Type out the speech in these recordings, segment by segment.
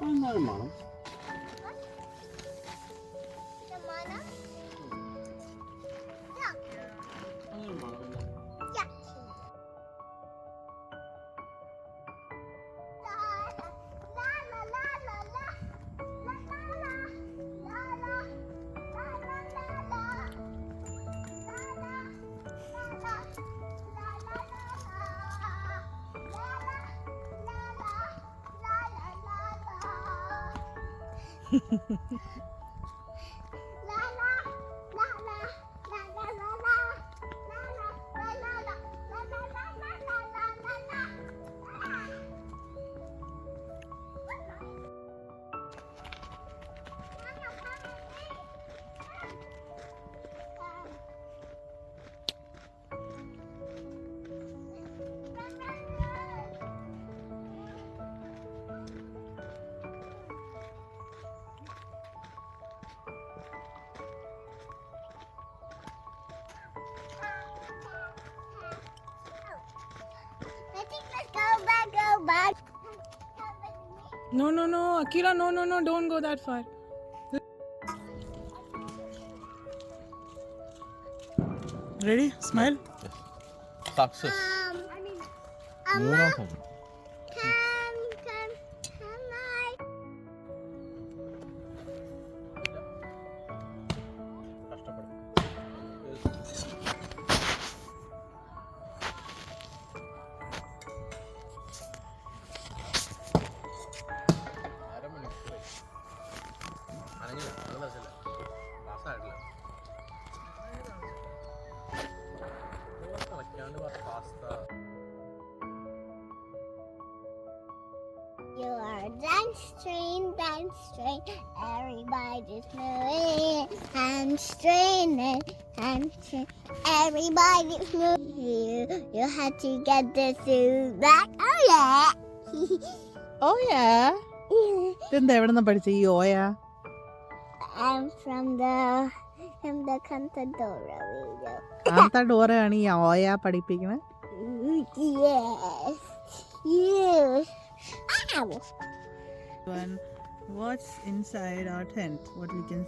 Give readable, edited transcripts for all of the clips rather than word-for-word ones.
എന്നാലും വേണം. Go back. No, Akira, no, don't go that far. Ready? Smile. Success. മൂന്നാം You are dance train, everybody's moving. Dance train, everybody's moving. You had to get the suit back. Oh yeah. Oh yeah. ഇതെന്താ എവിടെ നിന്ന് പഠിച്ച ഈ ഓയ? I'm from the Cantadora video. കാന്തഡോറയാണ് ഈ ഓയ പഠിപ്പിക്കുന്നത്. Yes. Yes. Ow. What's inside our tent? What we can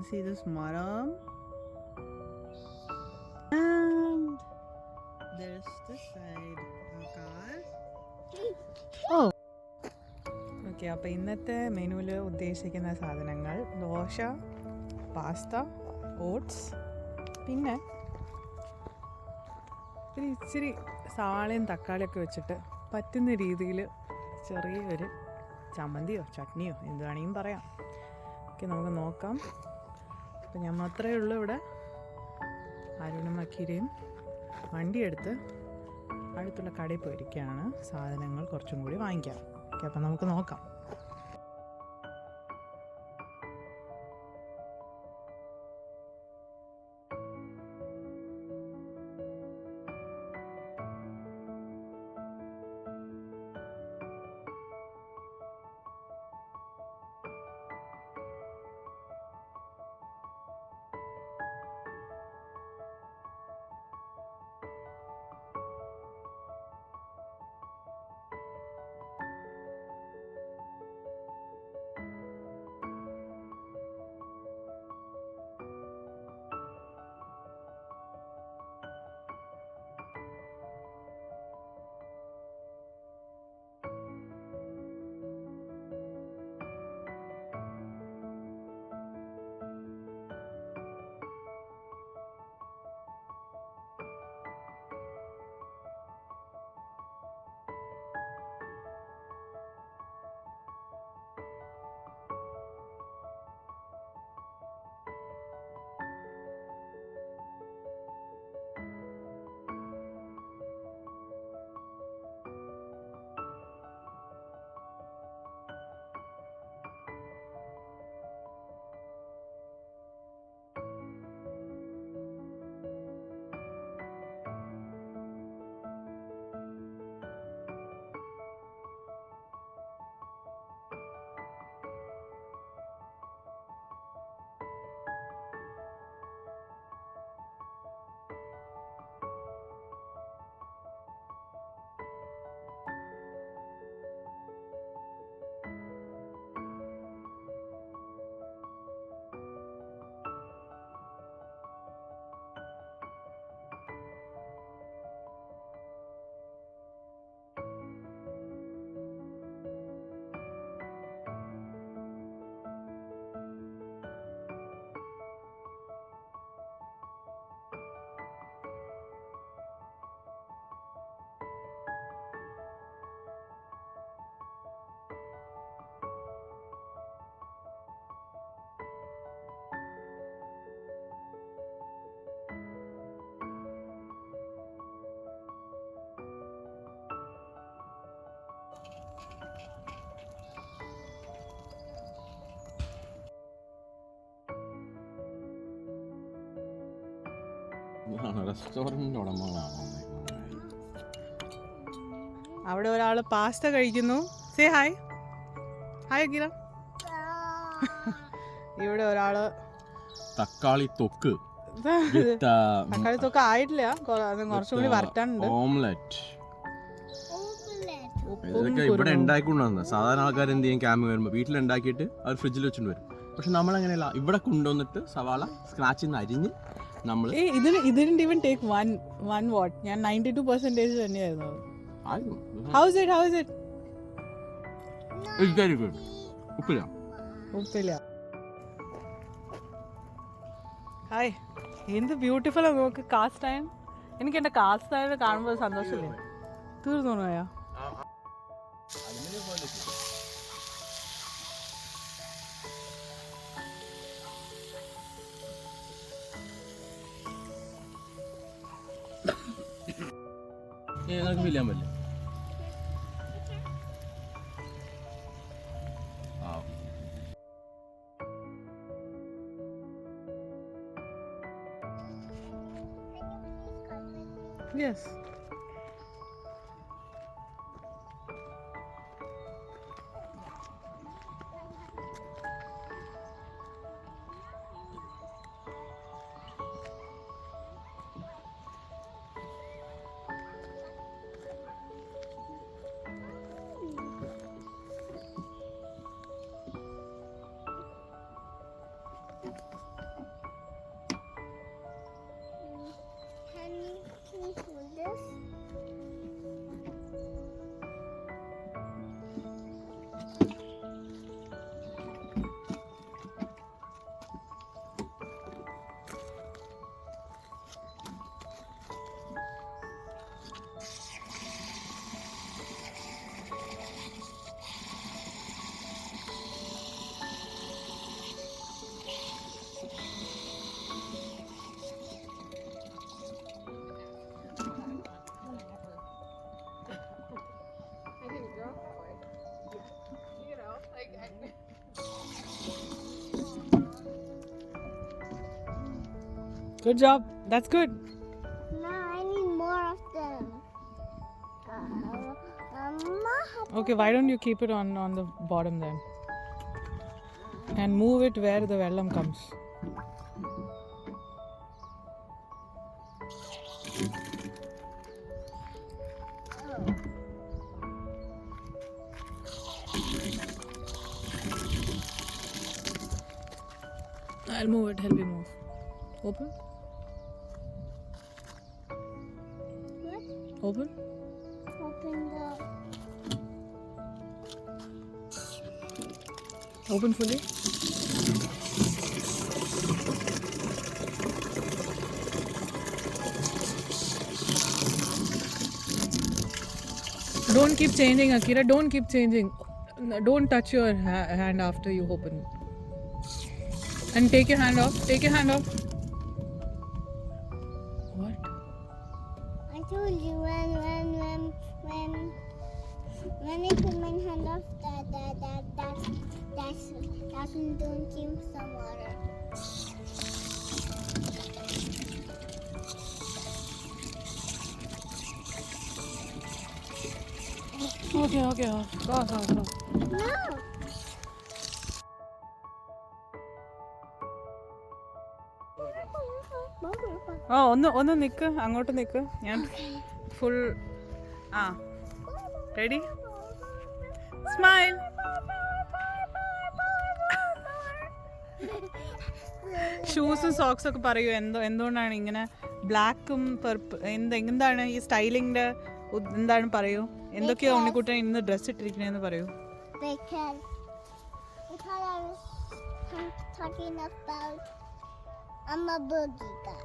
see this maram, and there's this side our car. Oh. Okay, അപ്പോൾ ഇന്നത്തെ മെനുവിൽ ഉദ്ദേശിക്കുന്ന സാധനങ്ങൾ ദോശ, പാസ്ത, ഓട്സ്, പിന്നെ ഇച്ചിരി സവാളയും തക്കാളിയൊക്കെ വെച്ചിട്ട് പറ്റുന്ന രീതിയിൽ ചെറിയൊരു ചമ്മന്തിയോ ചട്നിയോ എന്ത് വേണമെങ്കിലും പറയാം. ഓക്കെ, നമുക്ക് നോക്കാം. അപ്പം ഞാൻ മാത്രമേ ഉള്ളൂ ഇവിടെ. അരുണും അക്കീരയും വണ്ടിയെടുത്ത് അടുത്തുള്ള കടയിൽ പോയിരിക്കുകയാണ് സാധനങ്ങൾ കുറച്ചും കൂടി വാങ്ങിക്കാം. ഓക്കെ, അപ്പം നമുക്ക് നോക്കാം. റെസ്റ്റോറൻറ്റ് ഉടമകളാണോ? അവിടെ ഒരാൾ പാസ്ത കഴിക്കുന്നു. Say hi. ഹായ് അഖില. ഇവിടെ ഒരാള് തക്കാളി തൊക്ക്, തക്കാളി തൊക്കെ ആയിട്ടില്ല, കുറച്ചും കൂടി വരട്ടാനുണ്ട്. ഓംലെറ്റ് ഇതൊക്കെ ഇവിടെ ഉണ്ടാക്കിക്കൊണ്ടുവന്നത്. സാധാരണ ആൾക്കാർ എന്ത് ചെയ്യും, ക്യാമ്പ് വരുമ്പോൾ വീട്ടിലുണ്ടാക്കിയിട്ട് അവർ ഫ്രിഡ്ജിൽ വെച്ചുകൊണ്ട് വരും. പക്ഷെ നമ്മളങ്ങനെയല്ല, ഇവിടെ കൊണ്ടുവന്നിട്ട് സവാള സ്ക്രാച്ചിൽ നിന്ന് അരിഞ്ഞ് നമ്മൾ ഇതിന് ഈവൻ ടേക്ക് വൺ വാട്ട്. ഞാൻ 92% തന്നെയായിരുന്നു. ഹൗസ് ഇറ്റ് ഉപ്പില്ല. ഹായ്, എന്ത് ബ്യൂട്ടിഫുൾ ആണ് നോക്ക്. Cast iron. എനിക്ക് എൻ്റെ കാസ്റ്റ് അയൺ കാണുമ്പോൾ സന്തോഷമില്ലേ? തീർന്നു പോയാ? നമുക്ക് വില്ലാൻ പറ്റില്ല. Yes. Can you hold this? Good job. That's good. No, I need more of them. Okay, why don't you keep it on the bottom then? And move it where the vellam comes. I'll move it. Help you move. Open. What? Open. Open the. Open fully. Don't keep changing, Akira. Don't keep changing. Don't touch your hand after you open. And take your hand off. Take your hand off. What? I told you when I put my hand off that's don't give some water. Okay. Go. No. ഒന്ന് നിക്ക്, അങ്ങോട്ട് നിക്ക്. ഞാൻ full ready. Smile. ഷൂസും സോക്സും ഒക്കെ പറയൂ. എന്തുകൊണ്ടാണ് ഇങ്ങനെ ബ്ലാക്കും എന്താണ് ഈ സ്റ്റൈലിങ്ങിന്റെ എന്താണ് പറയൂ? എന്തൊക്കെയോ ഉണ്ണിക്കുട്ടൻ ഇന്ന് ഡ്രസ് ഇട്ടിരിക്കണേന്ന് പറയൂ. Because I was talking about I'm a boogie guy.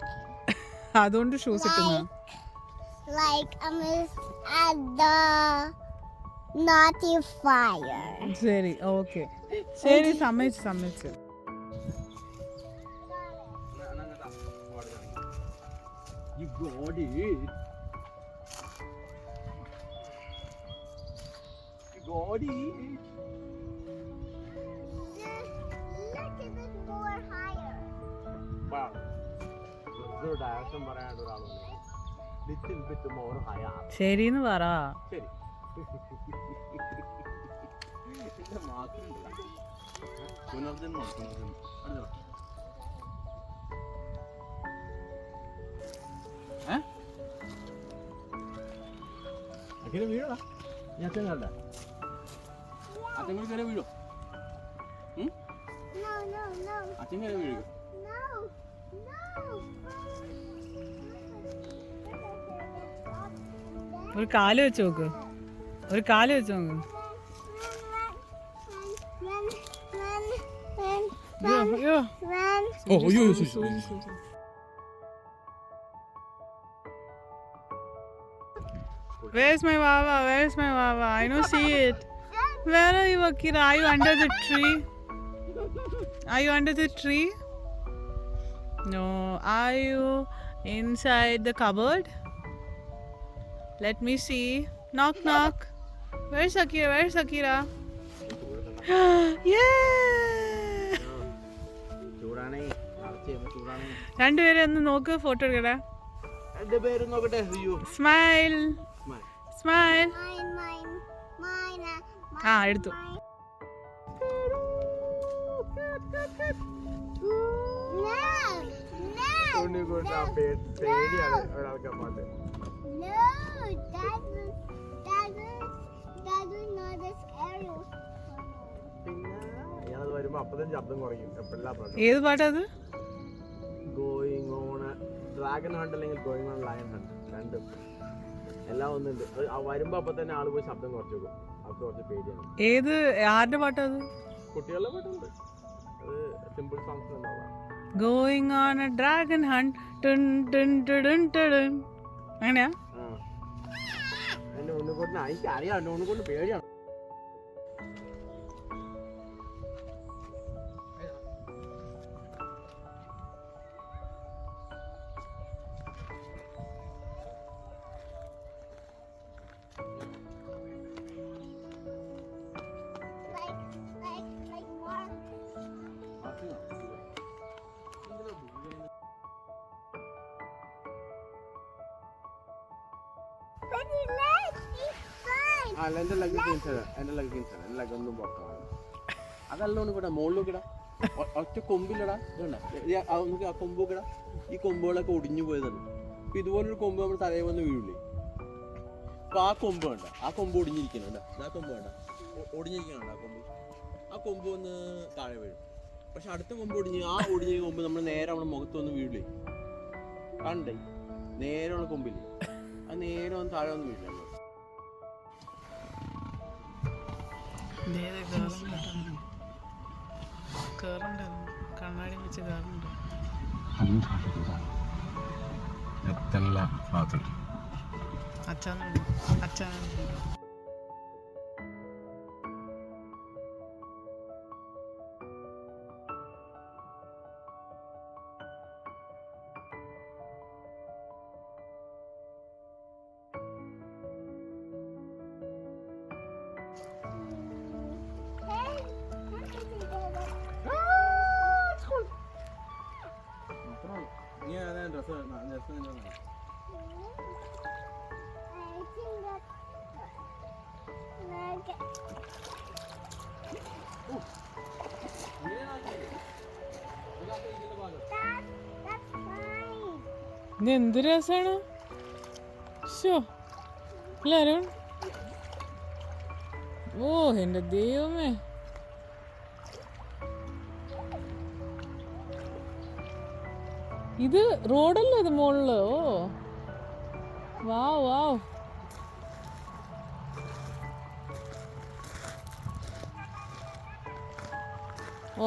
അതുകൊണ്ട് ഷൂസ് ഇട്ടുന്ന. Like I'm at the naughty fire. ശരി, ഓക്കെ. ശരി, സമ്മതിച്ചു. You got it. Look at it more higher. Wow. ചെറുതൊരു ഡയറക്ഷൻ പറയാനായിട്ട് ഒരാളുണ്ട്. ലിറ്റിൽ ബിറ്റ് മോർ ഹയാ. ശരിന്ന് പറ. ശരി. ഇതിന്റെ മാത്രമല്ല. പുനർജന്മം. അച്ഛനെ വീഴോടാ. ഞാൻ അച്ഛൻ കണ്ട അച്ഛൻ കൂടി കയറി വീഴോ? അച്ഛൻ കയറി വീഴുക. ഒരു കാല് വെച്ച് നോക്ക്. ഒരു കാല് വെച്ച് നോക്ക്. അയ്യോ. Where's my Wawa? Where's my Wawa? I don't see it. Where are you, Akira? Are you under the tree? Are you under the tree? No. Are you inside the cupboard? Let me see. Knock, knock. Where's Akira? Where's Akira? Yeah! രണ്ടുപേരെ ഒന്ന് നോക്ക്. Photo എടുക്കടാ. Smile smile. ആ എടുത്തു. ഏത് പാട്ടത്? Going on dragon hunt അല്ലെങ്കിൽ going on lion hunt, രണ്ടും എല്ലാം ഒന്നുണ്ട്. വരുമ്പോ അപ്പൊ തന്നെ ആള് പോയി ശബ്ദം കുറച്ച് വെക്കും. അവർക്ക് കുറച്ച് പേടിയാണ്. ഏത് ആരുടെ പാട്ടത്? കുട്ടികളുടെ പാട്ടുണ്ട്. അത് സിമ്പിൾ സോങ്സ് ഉണ്ടാവാം. Going on A dragon hunt. അങ്ങനെയാ? എന്റെ ഉണ്ണിക്കൊണ്ട് എനിക്ക് അറിയാം. എന്റെ ഉണ്ണിക്കൊണ്ട് പേടിയാണ്. എന്റെ ലെഗ് ഒന്നും പൊക്കാണ്. അതല്ലോണ്ട് കൂടെ മുകളിലേക്കിടാ. ഒറ്റ കൊമ്പിലടാ. ഇതുണ്ട ആ കൊമ്പൊക്കെടാ. ഈ കൊമ്പുകളൊക്കെ ഒടിഞ്ഞു പോയതാണ്. അപ്പൊ ഇതുപോലൊരു കൊമ്പ് നമ്മൾ തലയിൽ വന്ന് വീഴില്ലേ? അപ്പൊ ആ കൊമ്പ് വേണ്ട. ആ കൊമ്പ് ഒടിഞ്ഞിരിക്കണ. ആ കൊമ്പ് വേണ്ട. ഒടിഞ്ഞിരിക്കണ ആ കൊമ്പ്. ആ കൊമ്പ് വന്ന് താഴെ വീഴും. പക്ഷെ അടുത്ത കൊമ്പ് ഒടിഞ്ഞ കൊമ്പ് നമ്മൾ നേരെ നമ്മുടെ മുഖത്ത് വന്ന് വീഴില്ലേ? കണ്ടേ? നേരെയുള്ള കൊമ്പില്ലേ? അത് നേരെ വന്ന് താഴെ വന്ന് വീഴില്ല. കണ്ണാടി വെച്ച് കയറുന്നുണ്ട്. അച്ഛനുണ്ട്. അച്ഛനുണ്ട്. ഇത് എന്ത് രസാണ്. എല്ലാരും ഓ എന്റെ ദൈവമേ. ഇത് റോഡല്ലേ ഇത് മുകളില്? ഓ വാവ് വാവ്.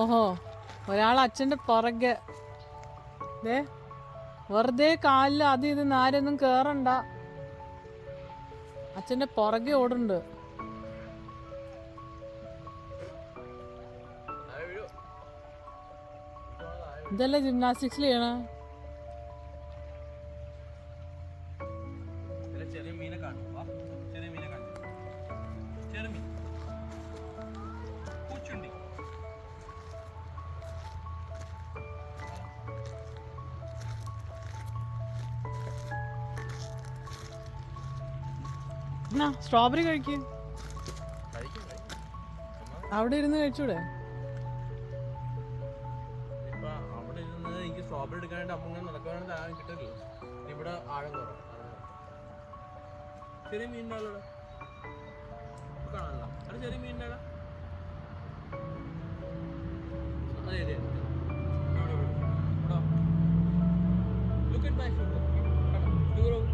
ഓഹോ, ഒരാൾ അച്ഛൻ്റെ പുറകെ വെറുതെ കാലിൽ അത് ഇത് നാരൊന്നും കേറണ്ട. അച്ഛൻ്റെ പുറകെ ഓടുന്നുണ്ട്. ഇതല്ലേ ജിംനാസ്റ്റിക്സിൽ ചെയ്യണ? ചെറിയ മീനെ കാണും. ചെറിയ മീനെ കാണും. ചെറിയ മീൻ പൂച്ചുണ്ടി. എന്നാ സ്ട്രോബെറി കഴിക്ക്. കഴിക്കും കഴിക്കും. അവിടെ ഇരുന്ന് കഴിച്ചൂടെ? ഇപ്പൊ അവിടെ ഇരുന്ന് എനിക്ക് സ്ട്രോബെറി എടുക്കാനായിട്ട് അമ്മ ഇങ്ങനെ നടക്കാനായിട്ട് ആരും കിട്ടില്ലല്ലോ. ഇവിടെ ആഴം കുറവാണ്. ചെറിയ മീനിനാളോ കാണാനല്ലോ. അവിടെ ചെറിയ മീനിനാടാ. അതെ അതെ. Look at my finger. Finger over.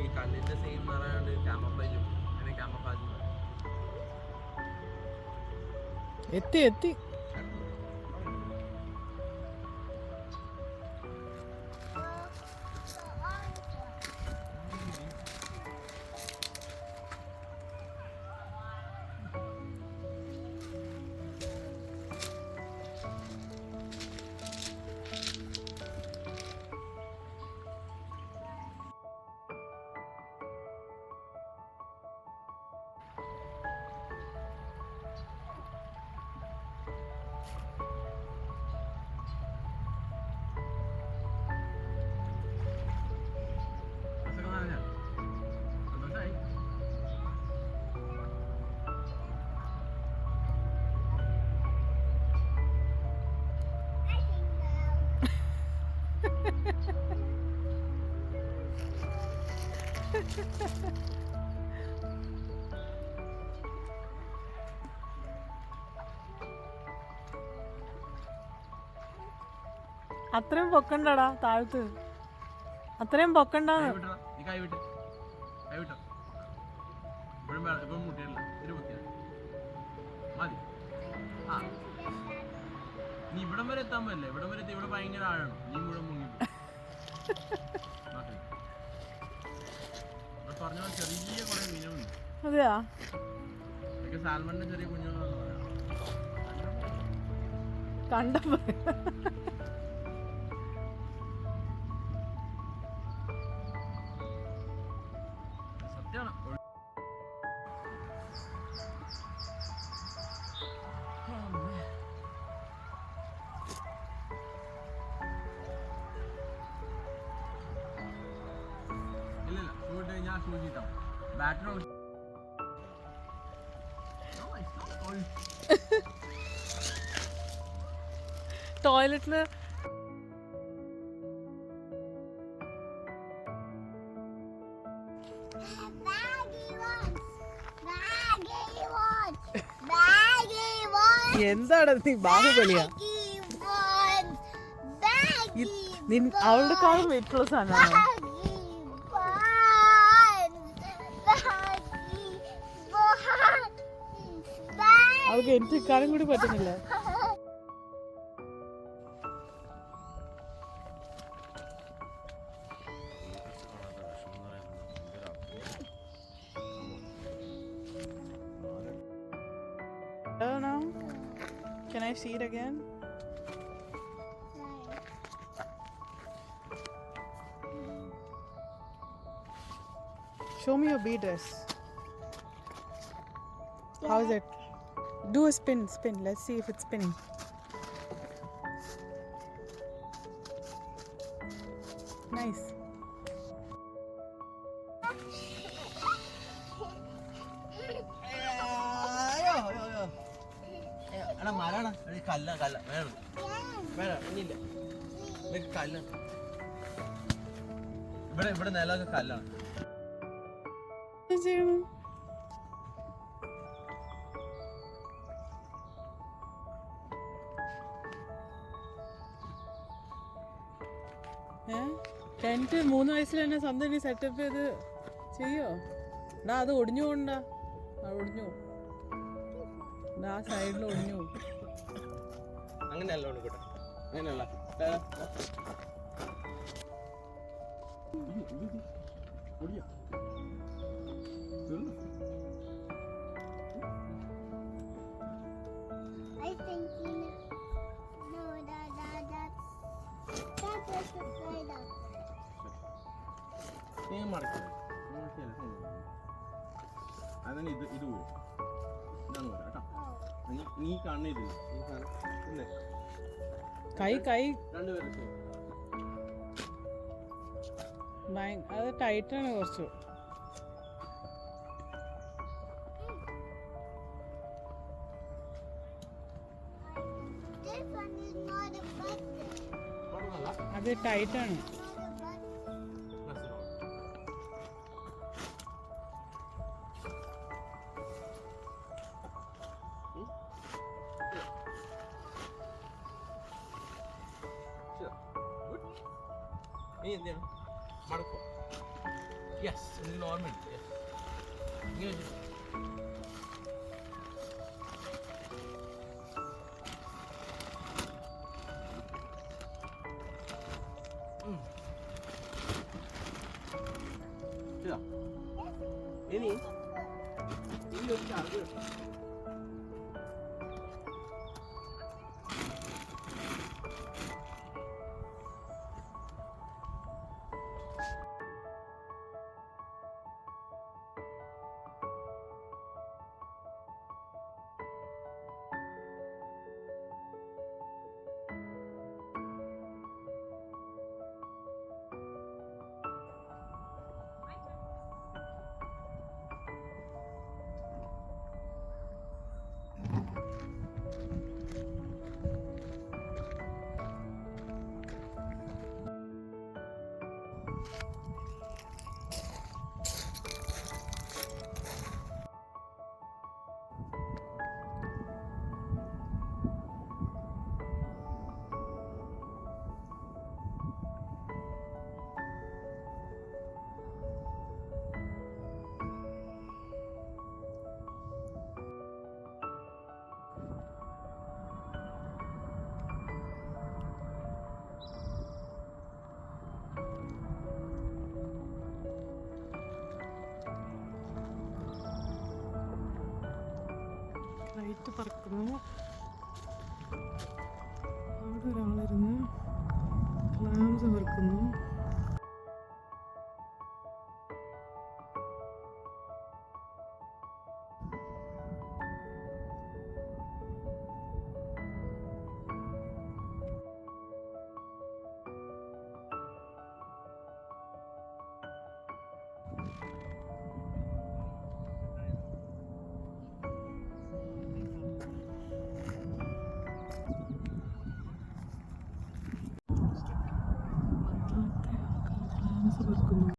ഈ കല്ലിന്റെ സെയിം പറയാണ്ട് ക്യാമഫ്ലേജും അങ്ങനെ ക്യാമഫ്ലാജും എത്തി എത്തി. അത്രയും പൊക്കണ്ടടാ താഴത്ത്, അത്രയും പൊക്കണ്ടാന്ന്. നീ ഇവിടം വരെ എത്താൻ പറ്റില്ല. ഇവിടം വരെ ഇവിടെ ഭയങ്കര ആഴാണ്. നീ മുഴുവൻ മുങ്ങി പറഞ്ഞ ചെറിയ കുറെ മീനുണ്ട്. അതെയാ? സാൽമണിന്റെ ചെറിയ കുഞ്ഞുങ്ങളാണ് കണ്ടപ്പോ സത്യമാണ്. ഇല്ലില്ല, ഷൂട്ട് ഞാൻ ഷൂ ചെയ്താ ബാറ്ററി ടോയ്ലറ്റില് എന്താണ് നീ ബാഹുബലിയാ? അവളുടെ കാലം വെയിറ്റുള്ള സാധനമാണോ? അവൾക്ക് എനിക്ക് കാലം കൂടി പറ്റുന്നില്ല. Oh no. Can I see it again? Show me your bee dress. How is it? Do a spin. Let's see if it's spinning. Nice. മരാണ് കല്ല കല്ല വേണം വേണം ഇനിയില്ല കല്ലാണ് ഇവിടെ ഇവിടെ നിലമൊക്കെ കല്ലാണ്. ടെൻറ്റ് 3 വയസ്സിൽ തന്നെ സ്വന്തം സെറ്റപ്പ് ചെയ്ത് ചെയ്യോ? ഡാ അത് ഒടിഞ്ഞു പോകണ്ടാ, അത് ഒടിഞ്ഞു പോകും. ആ സൈഡിൽ ഒടിഞ്ഞു പോകും. അങ്ങനെയല്ല കേട്ടോ, അങ്ങനെയല്ല. അതിന് ഇത് ഇത് പോരും. ഇതാണ് കേട്ടോ. നീ കാണില്ല ഈ സാധനം ഇല്ലേ കൈ രണ്ടുപേരും ചെയ്യും. അത് ടൈറ്റാണ് കുറച്ച്. This one is not a button. കുഴപ്പമില്ല. അത് ടൈറ്റാണ്. Not a button. Press it on. Sure. Good. നീ എന്ത് ചെയ്യണം? മടക്കോ? Yes, ഇതിൽ ഓർമ്മയുണ്ട്. Yes. ഇങ്ങനെ വെച്ചിട്ട്. ഇതാ. ഇനി ഈ ഒരു ചാർജ് കിട്ടും. ലൈറ്റ് പറക്കുന്നു. അവിടെ ഒരാളിരുന്ന് ക്ലാംസ് പറക്കുന്നു.